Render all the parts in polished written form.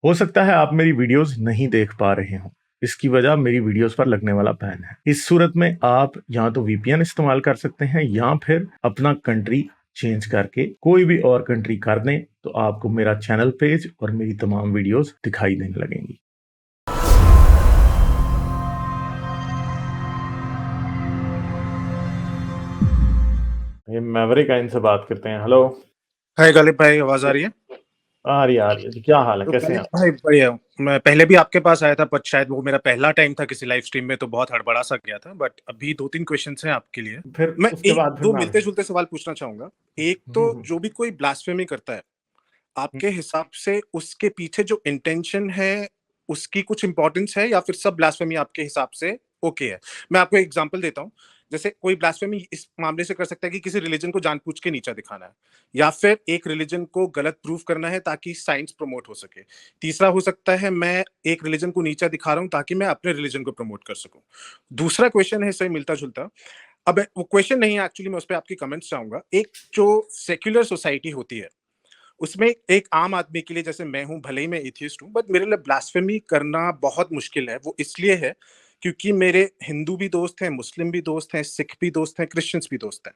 हो सकता है आप मेरी वीडियोस नहीं देख पा रहे हो। इसकी वजह मेरी वीडियोस पर लगने वाला बैन है। इस सूरत में आप या तो वीपीएन इस्तेमाल कर सकते हैं या फिर अपना कंट्री चेंज करके कोई भी और कंट्री कर दें, तो आपको मेरा चैनल पेज और मेरी तमाम वीडियोस दिखाई देने लगेंगी। ये मैवरिक आइन से बात करते हैं। हेलो। हाय गालिब भाई, आवाज आ रही है? आ रही है जी। क्या हाल है, तो कैसे हैं गालिब आप? भाई बढ़िया हूँ। मैं पहले भी आपके पास आया था, पर शायद वो मेरा पहला टाइम था किसी लाइव स्ट्रीम में, तो बहुत हड़बड़ा सा गया था। बट अभी 2-3 क्वेश्चंस हैं आपके लिए। फिर मैं उसके एक बाद फिर दो मैं मिलते जुलते सवाल पूछना चाहूंगा। एक तो, हम्म, जो भी कोई ब्लास्फेमी करता है, आपके हिसाब से उसके पीछे जो इंटेंशन है उसकी कुछ इंपॉर्टेंस है, या फिर सब ब्लास्फेमी आपके हिसाब से ओके है? मैं आपको एक एग्जांपल देता हूँ। जैसे कोई ब्लास्फेमी इस मामले से कर सकता है कि किसी रिलीजन को जानबूझ के नीचा दिखाना है, या फिर एक रिलीजन को गलत प्रूव करना है ताकि साइंस प्रमोट हो सके। तीसरा हो सकता है, मैं एक रिलीजन को नीचा दिखा रहा हूँ ताकि मैं अपने रिलीजन को प्रमोट कर सकूं। दूसरा क्वेश्चन है इससे मिलता जुलता। अब वो क्वेश्चन नहीं है एक्चुअली, मैं उस पर आपकी कमेंट्स चाहूंगा। एक जो सेक्युलर सोसाइटी होती है, उसमें एक आम आदमी के लिए, जैसे मैं हूं, भले ही मैं एथियस्ट हूं, बट मेरे लिए ब्लास्फेमी करना बहुत मुश्किल है। वो इसलिए है क्योंकि मेरे हिंदू भी दोस्त हैं, मुस्लिम भी दोस्त हैं, सिख भी दोस्त हैं, क्रिश्चियंस भी दोस्त हैं।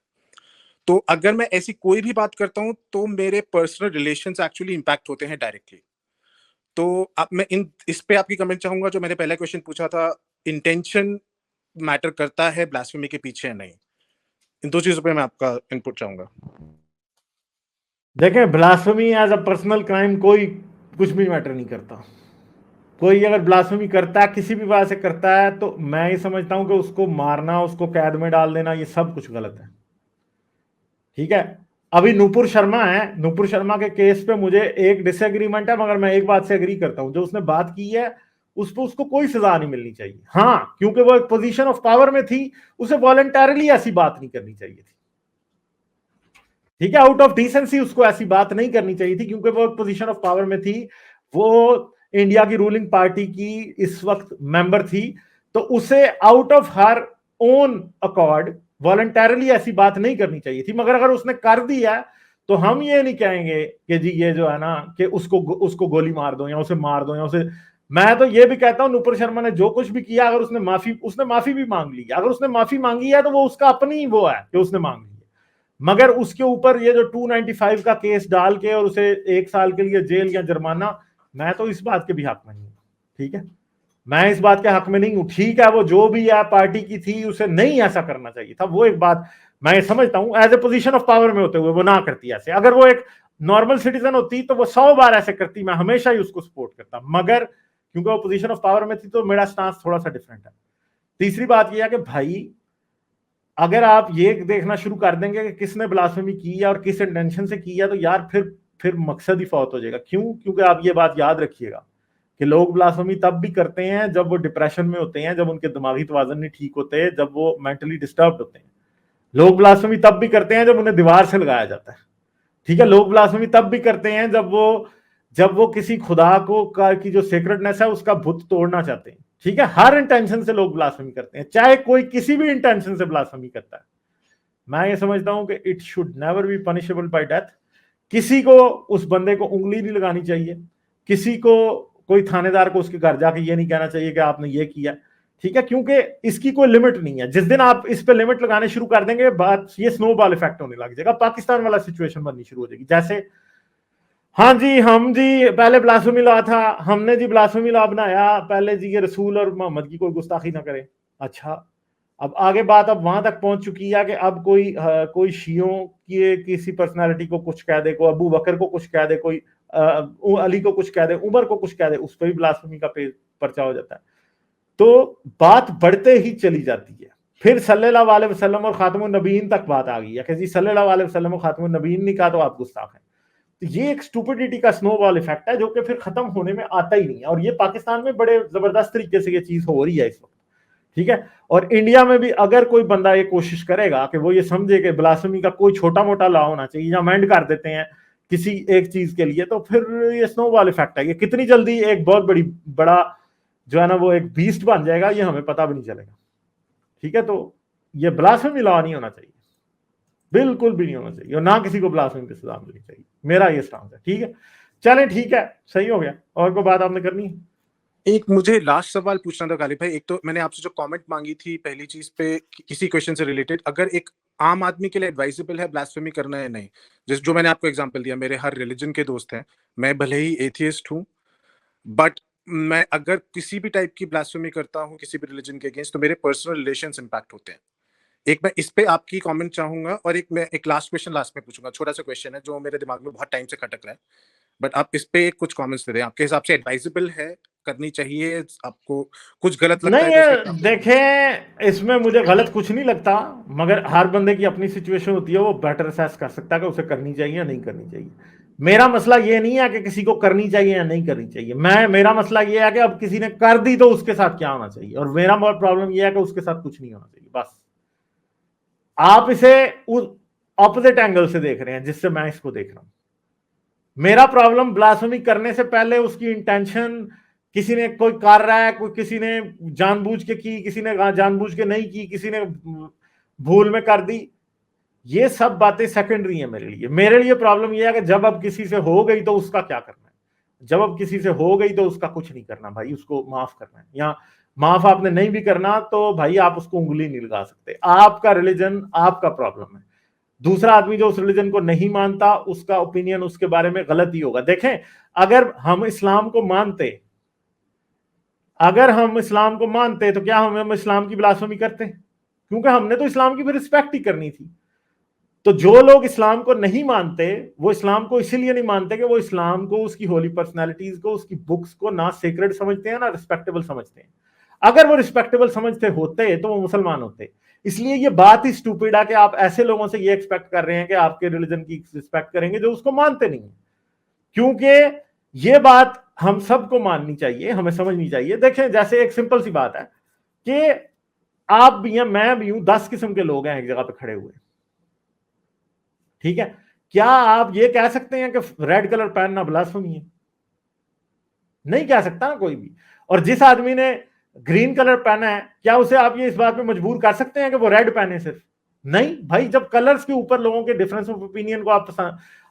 तो अगर मैं ऐसी कोई भी बात करता हूं तो मेरे पर्सनल रिलेशंस एक्चुअली इंपैक्ट होते हैं डायरेक्टली। तो अब मैं इन इस पे आपकी कमेंट चाहूंगा। जो मैंने पहला क्वेश्चन पूछा था, इंटेंशन मैटर करता है ब्लास्फेमी के पीछे या नहीं? इन दो चीजों पे मैं आपका इनपुट चाहूंगा। देखें, blasphemy as a personal crime कोई कुछ भी मैटर नहीं करता। कोई अगर ब्लास्फेमी करता है, किसी भी बात से करता है, तो मैं ये समझता हूं कि उसको मारना, उसको कैद में डाल देना, ये सब कुछ गलत है। ठीक है। अभी नूपुर शर्मा है, नूपुर शर्मा के केस पे मुझे एक डिसएग्रीमेंट है, मगर मैं एक बात से एग्री करता हूं, जो उसने बात की है उस पर उसको कोई सजा नहीं मिलनी चाहिए। हाँ, क्योंकि वो एक पोजीशन ऑफ पावर में थी, उसे वॉलंटरली ऐसी बात नहीं करनी चाहिए थी। ठीक है, आउट ऑफ डिसेंसी उसको ऐसी बात नहीं करनी चाहिए थी, क्योंकि वो एक पोजीशन ऑफ पावर में थी। वो इंडिया की रूलिंग पार्टी की इस वक्त मेंबर थी, तो उसे out of her own accord voluntarily ऐसी बात नहीं करनी चाहिए थी। मगर अगर उसने कर दिया, तो हम ये नहीं कहेंगे कि जी ये जो है ना, कि उसको उसको गोली मार दो या उसे मार दो या उसे। मैं तो ये भी कहता हूं, नुपुर शर्मा ने जो कुछ भी किया, अगर उसने माफी भी मांग ली, अगर उसने माफी मांगी है तो वो उसका अपनी वो है कि उसने मांग ली। मगर उसके ऊपर ये जो 295 का केस डाल के और उसे 1 साल के लिए जेल या जुर्माना, मैं तो इस बात के भी हक में नहीं हूं। ठीक है, मैं इस बात के हक में नहीं हूं। ठीक है, वो जो भी है पार्टी की थी, उसे नहीं ऐसा करना चाहिए था। वो एक बात मैं समझता हूं, as a position of power में होते हुए वो ना करती ऐसे। अगर वो एक नॉर्मल सिटीजन होती तो वो 100 बार ऐसे करती, मैं हमेशा ही उसको सपोर्ट करता। मगर क्योंकि वो पोजीशन ऑफ पावर में थी, तो मेरा स्टांस थोड़ा सा डिफरेंट है। तीसरी बात यह है कि भाई, अगर आप ये देखना शुरू कर देंगे कि किसने ब्लास्फेमी की है और किस इंटेंशन से की है, तो यार फिर मकसद ही फौत हो जाएगा। क्यों? क्योंकि आप ये बात याद रखिएगा कि लोग ब्लास्फेमी तब भी करते हैं जब वो डिप्रेशन में होते हैं, जब उनके दिमागी तवाज़ुन नहीं ठीक होते, जब वो मेंटली डिस्टर्ब होते हैं। लोग ब्लास्फेमी तब भी करते हैं जब उन्हें दीवार से लगाया जाता है। ठीक है, लोग ब्लास्फेमी तब भी करते हैं जब वो किसी खुदा को की जो सेक्रेटनेस है उसका भुत तोड़ना चाहते हैं। ठीक है, हर इंटेंशन से लोग ब्लास्फेमी करते हैं, चाहे कोई किसी भी इंटेंशन से ब्लास्फेमी करता है। मैं ये समझता हूं कि it should never be punishable bye death. किसी को उस बंदे को उंगली नहीं लगानी चाहिए, किसी को कोई थानेदार को उसके घर जाके ये नहीं कहना चाहिए कि आपने ये किया। ठीक है, क्योंकि इसकी कोई लिमिट नहीं है। जिस दिन आप इस पे लिमिट लगाने शुरू कर देंगे, बात ये स्नोबॉल इफेक्ट होने लग जाएगा, पाकिस्तान वाला सिचुएशन बननी शुरू हो जाएगी। जैसे हाँ जी, हम जी पहले ब्लास्फेमी लॉ था, हमने जी ब्लास्फेमी लॉ बनाया पहले जी, ये रसूल और मोहम्मद की कोई गुस्ताखी ना करे। अच्छा, अब आगे बात अब वहां तक पहुंच चुकी है कि अब कोई शियों की किसी पर्सनालिटी को कुछ कह दे, कोई अबू बकर को कुछ कह दे, कोई अली को कुछ कह दे, उमर को कुछ कह दे, उस पर भी ब्लास्फेमी का पर्चा हो जाता है। तो बात बढ़ते ही चली जाती है। फिर सल्लल्लाहु अलैहि वसल्लम और खातमुन नबीयीन तक बात आ गई है कि जी सल्लल्लाहु अलैहि वसल्लम और खातमुन नबीयीन नहीं कहा तो आप गुस्ताख हैं। तो ये एक स्टूपिडिटी का स्नोबॉल इफेक्ट है, जो कि फिर खत्म होने में आता ही नहीं है। और ये पाकिस्तान में बड़े जबरदस्त तरीके से ये चीज हो रही है इस वक्त। ठीक है, और इंडिया में भी अगर कोई बंदा ये कोशिश करेगा कि वो ये समझे कि ब्लास्फेमी का कोई छोटा मोटा लॉ होना चाहिए या अमेंड कर देते हैं किसी एक चीज के लिए, तो फिर ये स्नोबॉल इफेक्ट है। ये कितनी जल्दी एक बहुत बड़ा जो है ना, वो एक बीस्ट बन जाएगा, ये हमें पता भी नहीं चलेगा। ठीक है, तो ये ब्लास्फेमी लॉ नहीं होना चाहिए, बिल्कुल भी नहीं होना चाहिए, और ना किसी को ब्लास्फेमी की सजा मिलनी चाहिए। मेरा ये स्टांस है। ठीक है, चले ठीक है, सही हो गया। और कोई बात आपने करनी है? एक मुझे लास्ट सवाल पूछना था गालिब भाई। एक तो मैंने आपसे जो कमेंट मांगी थी पहली चीज पे किसी क्वेश्चन से रिलेटेड, अगर एक आम आदमी के लिए एडवाइजेबल है ब्लास्फेमी करना है नहीं, जिस जो मैंने आपको एग्जांपल दिया, मेरे हर रिलीजन के दोस्त हैं, मैं भले ही एथियस्ट हूँ, बट मैं अगर किसी भी टाइप की ब्लास्फेमी करता हूँ किसी भी रिलीजन के अगेंस्ट, तो मेरे पर्सनल रिलेशंस इंपैक्ट होते हैं। एक मैं इस पे आपकी कमेंट चाहूंगा, और एक मैं एक लास्ट क्वेश्चन लास्ट में पूछूंगा, छोटा सा क्वेश्चन है जो मेरे दिमाग में बहुत टाइम से खटक रहा है, बट आप इस पे कुछ कमेंट्स दे दें। आपके हिसाब से एडवाइजेबल है, करनी चाहिए, आपको कुछ गलत लगता नहीं है तो उस पे देखें, इसमें मुझे गलत कुछ नहीं लगता, मगर हर बंदे की अपनी सिचुएशन होती है, वो बेटर असेस कर सकता है कि उसे करनी चाहिए या नहीं करनी चाहिए। मेरा मसला ये नहीं है कि किसी को करनी चाहिए या नहीं करनी चाहिए, मेरा मसला ये है कि अब किसी ने कर दी तो उसके साथ क्या होना चाहिए, और मेरा प्रॉब्लम ये है कि उसके साथ कुछ नहीं होना चाहिए। बस आप इसे उस ऑपोजिट एंगल से देख रहे हैं जिससे मैं इसको देख रहा हूं। मेरा प्रॉब्लम ब्लास्फेमी करने से पहले उसकी इंटेंशन, किसी ने कोई कर रहा है, कोई किसी ने जानबूझ के की, किसी ने जानबूझ के नहीं की, किसी ने भूल में कर दी, ये सब बातें सेकेंडरी है मेरे लिए प्रॉब्लम ये है कि जब अब किसी से हो गई तो उसका क्या करना है। जब अब किसी से हो गई तो उसका कुछ नहीं करना भाई, उसको माफ करना है, या माफ आपने नहीं भी करना तो भाई आप उसको उंगली नहीं लगा सकते। आपका रिलीजन आपका प्रॉब्लम है, दूसरा आदमी जो उस रिलीजन को नहीं मानता उसका ओपिनियन उसके बारे में गलत ही होगा। देखें, अगर हम इस्लाम को मानते, तो क्या हम इस्लाम की ब्लास्फेमी करते? क्योंकि हमने तो इस्लाम की फिर रिस्पेक्ट ही करनी थी। तो जो लोग इस्लाम को नहीं मानते, वो इस्लाम को इसीलिए नहीं मानते कि वो इस्लाम को, उसकी होली पर्सनैलिटीज को, उसकी बुक्स को ना सेक्रेड समझते हैं ना रिस्पेक्टेबल समझते हैं। अगर वो रिस्पेक्टेबल समझते होते तो वो मुसलमान होते। इसलिए ये बात ही स्टूपिड है कि आप ऐसे लोगों से ये एक्सपेक्ट कर रहे हैं कि आपके रिलीजन की रिस्पेक्ट करेंगे जो उसको मानते नहीं है। क्योंकि ये बात हम सबको माननी चाहिए, हमें समझनी चाहिए। देखें, जैसे एक सिंपल सी बात है कि आप भी हैं, मैं भी हूं, 10 किस्म के लोग हैं एक जगह पे खड़े हुए, ठीक है? क्या आप ये कह सकते हैं कि रेड कलर पहनना ब्लास्फेमी है? नहीं कह सकता ना कोई भी। और जिस आदमी ने ग्रीन कलर पहना है, क्या उसे आप ये इस बात पे मजबूर कर सकते हैं कि वो रेड पहने? सिर्फ नहीं भाई। जब कलर्स के ऊपर लोगों के डिफरेंस ऑफ ओपिनियन को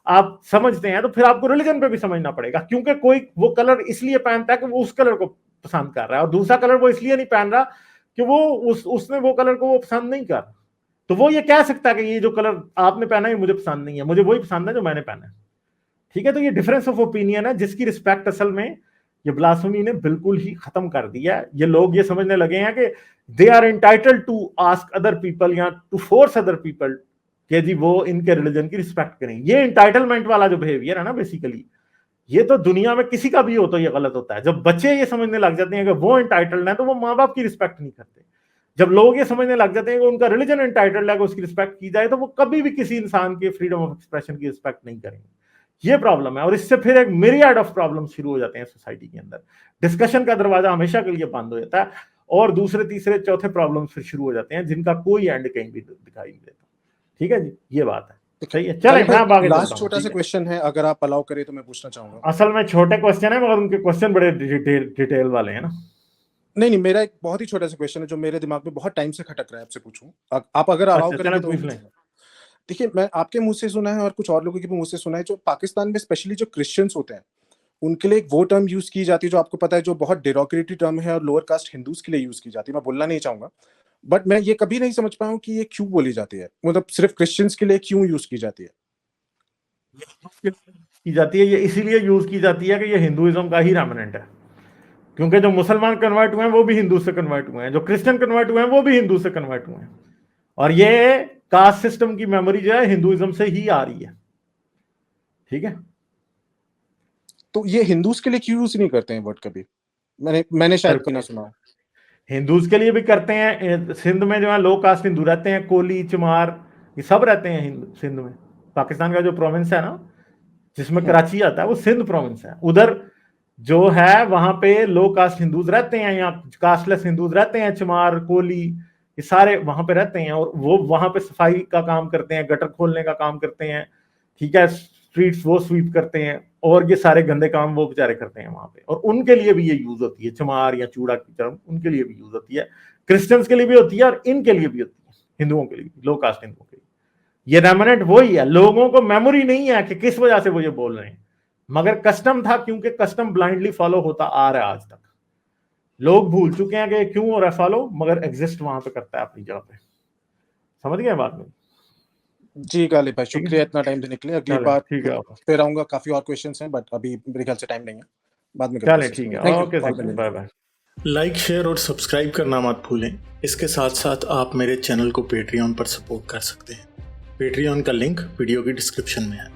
आप समझते हैं, तो फिर आपको रिलीजन पे भी समझना पड़ेगा। क्योंकि कोई वो कलर इसलिए पहनता है कि वो उस कलर को पसंद कर रहा है, और दूसरा कलर वो इसलिए नहीं पहन रहा कि वो उसने वो कलर को वो पसंद नहीं कर। तो वो ये कह सकता है कि ये जो कलर आपने पहना है मुझे पसंद नहीं है, मुझे वही पसंद है जो मैंने पहना है, ठीक है? तो ये डिफरेंस ऑफ ओपिनियन है जिसकी रिस्पेक्ट असल में ये ब्लास्फेमी ने बिल्कुल ही खत्म कर दिया है। ये लोग ये समझने लगे हैं कि they are entitled to ask other people या टू फोर्स अदर पीपल कि जी वो इनके रिलीजन की रिस्पेक्ट करें। ये एंटाइटलमेंट वाला जो बिहेवियर है ना, बेसिकली ये तो दुनिया में किसी का भी हो तो ये गलत होता है। जब बच्चे ये समझने लग जाते हैं कि वो एंटाइटल्ड है तो वो माँ बाप की रिस्पेक्ट नहीं करते। जब लोग ये समझने लग जाते हैं कि उनका रिलीजन एंटाइटल्ड है कि उसकी रिस्पेक्ट की जाए, तो वो कभी भी किसी इंसान के फ्रीडम ऑफ एक्सप्रेशन की रिस्पेक्ट नहीं करेंगे। ये प्रॉब्लम है, और इससे फिर एक मिरियड ऑफ प्रॉब्लम शुरू हो जाते हैं सोसाइटी के अंदर। डिस्कशन का दरवाजा हमेशा के लिए बंद हो जाता है, और दूसरे तीसरे चौथे प्रॉब्लम फिर शुरू हो जाते हैं जिनका कोई एंड कहीं भी दिखाई नहीं देता। ठीक है जी, ये बात है। सही है, चले मैं अब आगे चलता लास्ट हूं। छोटा सा क्वेश्चन है, अगर आप अलाउ करें तो मैं पूछना चाहूंगा। असल में छोटे क्वेश्चन है, मगर उनके क्वेश्चन बड़े डिटेल वाले हैं ना। नहीं, मेरा एक बहुत ही छोटा सा क्वेश्चन है जो मेरे दिमाग में बहुत टाइम से खटक रहा है, आपसे पूछूं। आप अगर अलाउ अच्छा, करेंगे चलें तो मैं पूछ लें। पूछूंगा। देखिए, मैं आपके मुंह से सुना है और कुछ और लोगों के मुंह से सुना है, जो पाकिस्तान में स्पेशली जो क्रिश्चियंस होते हैं उनके लिए एक वो टर्म यूज की जाती है जो आपको पता है, जो बहुत डेरोक्रेटरी टर्म है और लोअर कास्ट हिंदूज के लिए यूज की जाती है। मैं बोलना नहीं चाहूंगा, बट मैं ये कभी नहीं समझ पाया हूं कि ये क्यों बोली जाती है, मतलब सिर्फ क्रिश्चियंस के लिए क्यों यूज की जाती है। की जाती है ये इसीलिए यूज की जाती है कि ये हिंदुइज्म का ही रेमिनेंट है। क्योंकि जो मुसलमान कन्वर्ट हुए हैं वो भी हिंदू से कन्वर्ट हुए हैं, जो क्रिश्चियन कन्वर्ट हुए हैं वो भी हिंदू से कन्वर्ट हुए हैं, और ये कास्ट सिस्टम की मेमोरी जो है हिंदुइज्म से ही आ रही है। ठीक है, तो ये हिंदूज के लिए क्यों यूज नहीं करते हैं वर्ड कभी? मैंने शायद बिल्कुल ना सुना हो। हिंदूज के लिए भी करते हैं। सिंध में जो है लो कास्ट हिंदू रहते हैं, कोली चमार ये सब रहते हैं सिंध में। पाकिस्तान का जो प्रोविंस है ना जिसमें कराची आता है वो सिंध प्रोविंस है। उधर जो है वहां पे लो कास्ट हिंदूज रहते हैं, या कास्टलेस हिंदूज रहते हैं, चमार कोली ये सारे वहां पे रहते हैं, और वो वहां पे सफाई का काम करते हैं, गटर खोलने का काम करते हैं, ठीक है, स्ट्रीट्स वो स्वीप करते हैं, और ये सारे गंदे काम वो बेचारे करते हैं वहां पे, और उनके लिए भी ये यूज होती है चमार या चूड़ा की टर्म, उनके लिए भी यूज होती है, क्रिश्चियंस के लिए भी होती है, और इनके लिए भी होती है, हिंदुओं के लिए, लो कास्ट हिंदुओं के लिए। ये रेमिनेंट वही है, लोगों को मेमोरी नहीं है कि किस वजह से वो ये बोल रहे हैं। मगर कस्टम था, क्योंकि कस्टम ब्लाइंडली फॉलो होता आ रहा है आज तक। लोग भूल चुके हैं कि क्यों हो रहा है फॉलो, मगर एग्जिस्ट वहां पे करता है अपनी जगह पे। समझ गए बात में? जी गालिब भाई, ठीक है, शुक्रिया इतना टाइम देने के लिए। अगली चले बार ठीक है, फिर आऊंगा, काफी और क्वेश्चंस हैं, बट अभी मेरे ख्याल से टाइम नहीं है, बाद में चले ठीक है, thank okay you. Bye bye. Like, share और सब्सक्राइब करना मत भूलें। इसके साथ साथ आप मेरे चैनल को पेट्रियन पर सपोर्ट कर सकते हैं। पेट्रियन का लिंक वीडियो की डिस्क्रिप्शन में है।